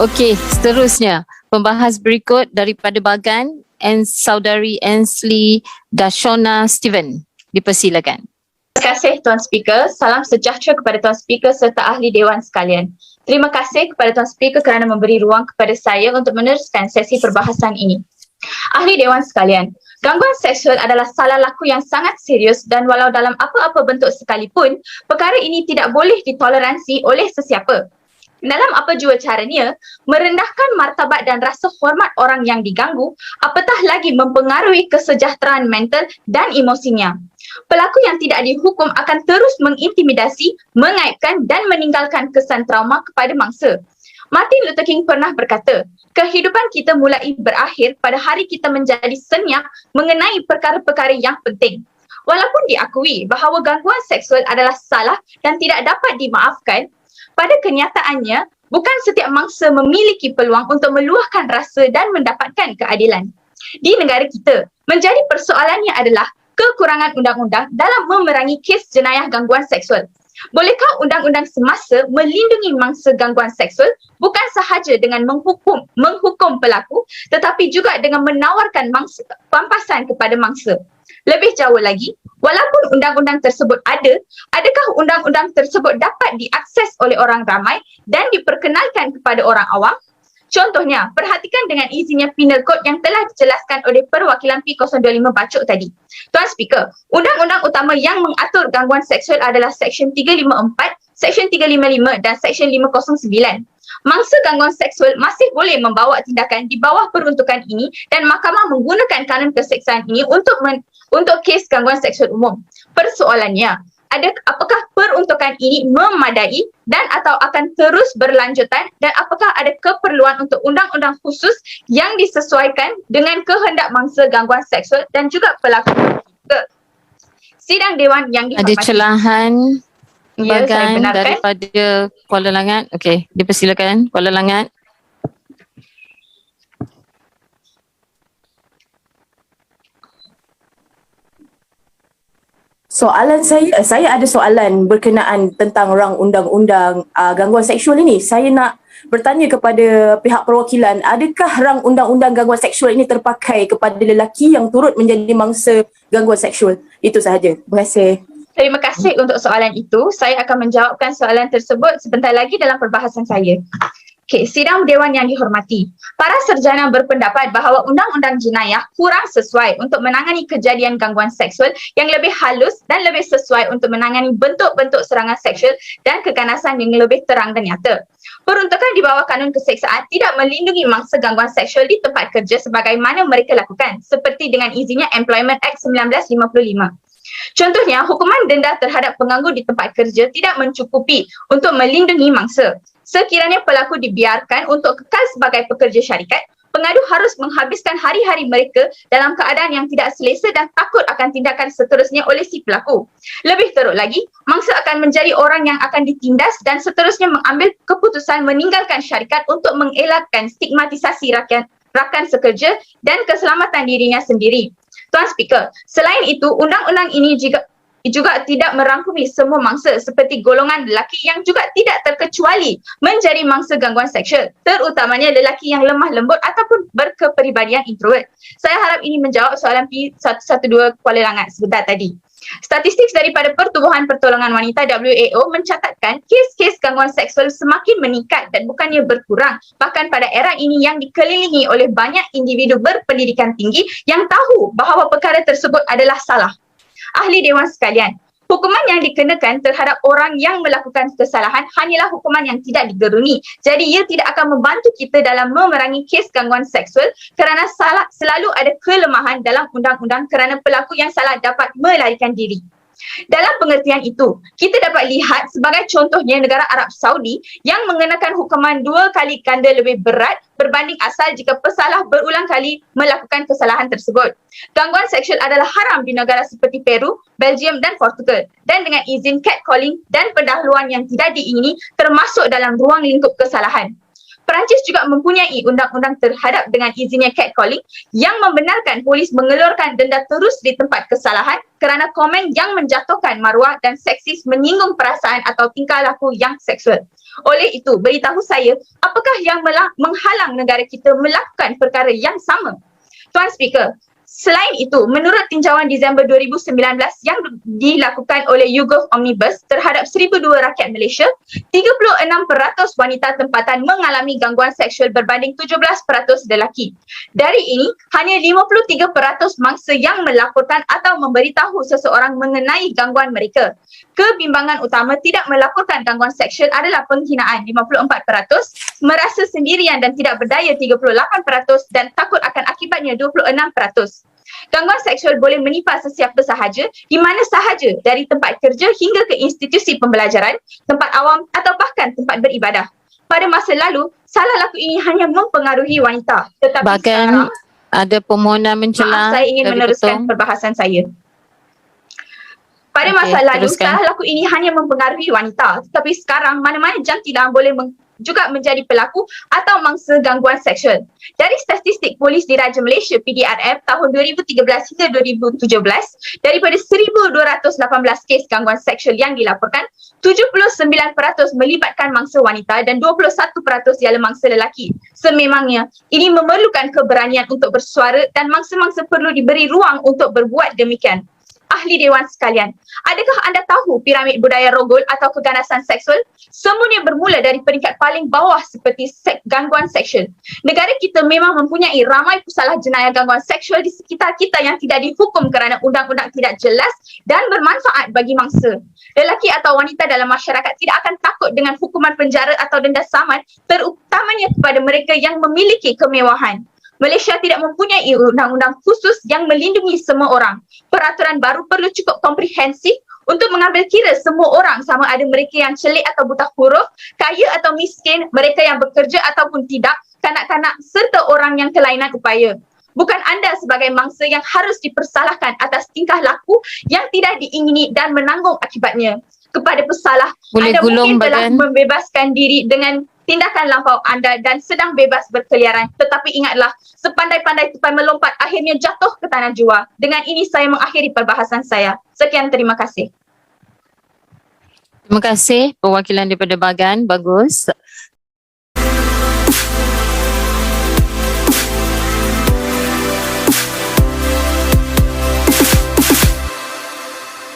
Okey, seterusnya pembahas berikut daripada Bagan and Saudari Ansley Dashona Steven. Dipersilakan. Terima kasih Tuan Speaker. Salam sejahtera kepada Tuan Speaker serta ahli Dewan sekalian. Terima kasih kepada Tuan Speaker kerana memberi ruang kepada saya untuk meneruskan sesi perbahasan ini. Ahli Dewan sekalian, gangguan seksual adalah salah laku yang sangat serius dan walau dalam apa-apa bentuk sekalipun, perkara ini tidak boleh ditoleransi oleh sesiapa. Dalam apa jua caranya, merendahkan martabat dan rasa hormat orang yang diganggu, apatah lagi mempengaruhi kesejahteraan mental dan emosinya. Pelaku yang tidak dihukum akan terus mengintimidasi, mengaibkan dan meninggalkan kesan trauma kepada mangsa. Martin Luther King pernah berkata, kehidupan kita mulai berakhir pada hari kita menjadi senyap mengenai perkara-perkara yang penting. Walaupun diakui bahawa gangguan seksual adalah salah dan tidak dapat dimaafkan, pada kenyataannya, bukan setiap mangsa memiliki peluang untuk meluahkan rasa dan mendapatkan keadilan. Di negara kita, menjadi persoalannya adalah kekurangan undang-undang dalam memerangi kes jenayah gangguan seksual. Bolehkah undang-undang semasa melindungi mangsa gangguan seksual bukan sahaja dengan menghukum pelaku tetapi juga dengan menawarkan pampasan kepada mangsa? Lebih jauh lagi, walaupun undang-undang tersebut ada, adakah undang-undang tersebut dapat diakses oleh orang ramai dan diperkenalkan kepada orang awam? Contohnya, perhatikan dengan izinnya Penal Code yang telah dijelaskan oleh perwakilan P025 Bacok tadi. Tuan Speaker, undang-undang utama yang mengatur gangguan seksual adalah Seksyen 354, Seksyen 355 dan Seksyen 509. Mangsa gangguan seksual masih boleh membawa tindakan di bawah peruntukan ini dan mahkamah menggunakan kanun keseksaan ini untuk kes gangguan seksual umum. Persoalannya, apakah peruntukan ini memadai dan atau akan terus berlanjutan dan apakah ada keperluan untuk undang-undang khusus yang disesuaikan dengan kehendak mangsa gangguan seksual dan juga pelaku. Sidang Dewan yang dihormati. Ada celahan Ya, saya Bagan benarkan. daripada Kuala Langat. Okey, dipersilakan Kuala Langat. Soalan saya ada soalan berkenaan tentang rang undang-undang gangguan seksual ini. Saya nak bertanya kepada pihak perwakilan, adakah rang undang-undang gangguan seksual ini terpakai kepada lelaki yang turut menjadi mangsa gangguan seksual? Itu sahaja. Terima kasih. Terima kasih untuk soalan itu. Saya akan menjawabkan soalan tersebut sebentar lagi dalam perbahasan saya. Okey, sidang Dewan yang dihormati. Para sarjana berpendapat bahawa undang-undang jenayah kurang sesuai untuk menangani kejadian gangguan seksual yang lebih halus dan lebih sesuai untuk menangani bentuk-bentuk serangan seksual dan keganasan yang lebih terang dan nyata. Peruntukan di bawah kanun keseksaan tidak melindungi mangsa gangguan seksual di tempat kerja sebagaimana mereka lakukan, seperti dengan izinnya Employment Act 1955. Contohnya, hukuman denda terhadap penganggur di tempat kerja tidak mencukupi untuk melindungi mangsa. Sekiranya pelaku dibiarkan untuk kekal sebagai pekerja syarikat, pengadu harus menghabiskan hari-hari mereka dalam keadaan yang tidak selesa dan takut akan tindakan seterusnya oleh si pelaku. Lebih teruk lagi, mangsa akan menjadi orang yang akan ditindas dan seterusnya mengambil keputusan meninggalkan syarikat untuk mengelakkan stigmatisasi rakan sekerja dan keselamatan dirinya sendiri. Tuan Speaker, selain itu, undang-undang ini juga tidak merangkumi semua mangsa seperti golongan lelaki yang juga tidak terkecuali menjadi mangsa gangguan seksual, terutamanya lelaki yang lemah lembut ataupun berkepribadian introvert. Saya harap ini menjawab soalan P112 Kuala Langat sebentar tadi. Statistik daripada Pertubuhan Pertolongan Wanita WAO mencatatkan kes-kes gangguan seksual semakin meningkat dan bukannya berkurang. Bahkan pada era ini yang dikelilingi oleh banyak individu berpendidikan tinggi yang tahu bahawa perkara tersebut adalah salah. Ahli Dewan sekalian, hukuman yang dikenakan terhadap orang yang melakukan kesalahan hanyalah hukuman yang tidak digeruni. Jadi ia tidak akan membantu kita dalam memerangi kes gangguan seksual kerana selalu ada kelemahan dalam undang-undang kerana pelaku yang salah dapat melarikan diri. Dalam pengertian itu, kita dapat lihat sebagai contohnya negara Arab Saudi yang mengenakan hukuman 2 kali ganda lebih berat berbanding asal jika pesalah berulang kali melakukan kesalahan tersebut. Gangguan seksual adalah haram di negara seperti Peru, Belgium dan Portugal dan dengan izin catcalling dan pendahuluan yang tidak diingini termasuk dalam ruang lingkup kesalahan. Perancis juga mempunyai undang-undang terhadap dengan izinnya catcalling yang membenarkan polis mengelurkan denda terus di tempat kesalahan kerana komen yang menjatuhkan maruah dan seksis menyinggung perasaan atau tingkah laku yang seksual. Oleh itu, beritahu saya, apakah yang menghalang negara kita melakukan perkara yang sama? Tuan Speaker, selain itu, menurut tinjauan Disember 2019 yang dilakukan oleh YouGov Omnibus terhadap 1,002 rakyat Malaysia, 36% wanita tempatan mengalami gangguan seksual berbanding 17% lelaki. Dari ini, hanya 53% mangsa yang melaporkan atau memberitahu seseorang mengenai gangguan mereka. Kebimbangan utama tidak melaporkan gangguan seksual adalah penghinaan 54%, merasa sendirian dan tidak berdaya 38% dan takut akan akibatnya 26%. Gangguan seksual boleh menimpa sesiapa sahaja, di mana sahaja, dari tempat kerja hingga ke institusi pembelajaran, tempat awam atau bahkan tempat beribadah. Pada masa lalu, salah laku ini hanya mempengaruhi wanita. Tetapi Bagan sekarang, ada permohonan mencela. saya ingin dari meneruskan ketua. perbahasan saya. Pada Okey, masa lalu, teruskan. salah laku ini hanya mempengaruhi wanita. Tetapi sekarang, mana-mana jantilan boleh juga menjadi pelaku atau mangsa gangguan seksual. Dari statistik Polis Diraja Malaysia PDRM tahun 2013 hingga 2017, daripada 1,218 kes gangguan seksual yang dilaporkan, 79% melibatkan mangsa wanita dan 21% ialah mangsa lelaki. Sememangnya, ini memerlukan keberanian untuk bersuara dan mangsa-mangsa perlu diberi ruang untuk berbuat demikian. Ahli Dewan sekalian, adakah anda tahu piramid budaya rogol atau keganasan seksual? Semuanya bermula dari peringkat paling bawah seperti gangguan seksual. Negara kita memang mempunyai ramai pesalah jenayah gangguan seksual di sekitar kita yang tidak dihukum kerana undang-undang tidak jelas dan bermanfaat bagi mangsa. Lelaki atau wanita dalam masyarakat tidak akan takut dengan hukuman penjara atau denda saman, terutamanya kepada mereka yang memiliki kemewahan. Malaysia tidak mempunyai undang-undang khusus yang melindungi semua orang. Peraturan baru perlu cukup komprehensif untuk mengambil kira semua orang, sama ada mereka yang celik atau buta huruf, kaya atau miskin, mereka yang bekerja ataupun tidak, kanak-kanak serta orang yang kelainan upaya. Bukan anda sebagai mangsa yang harus dipersalahkan atas tingkah laku yang tidak diingini dan menanggung akibatnya. Kepada pesalah, Boleh anda gulung mungkin telah badan. membebaskan diri dengan tindakan lampau anda dan sedang bebas berkeliaran. Tetapi ingatlah, sepandai-pandai tupai melompat akhirnya jatuh ke tanah jua. Dengan ini saya mengakhiri perbahasan saya. Sekian, terima kasih. Terima kasih perwakilan daripada Bagan. Bagus.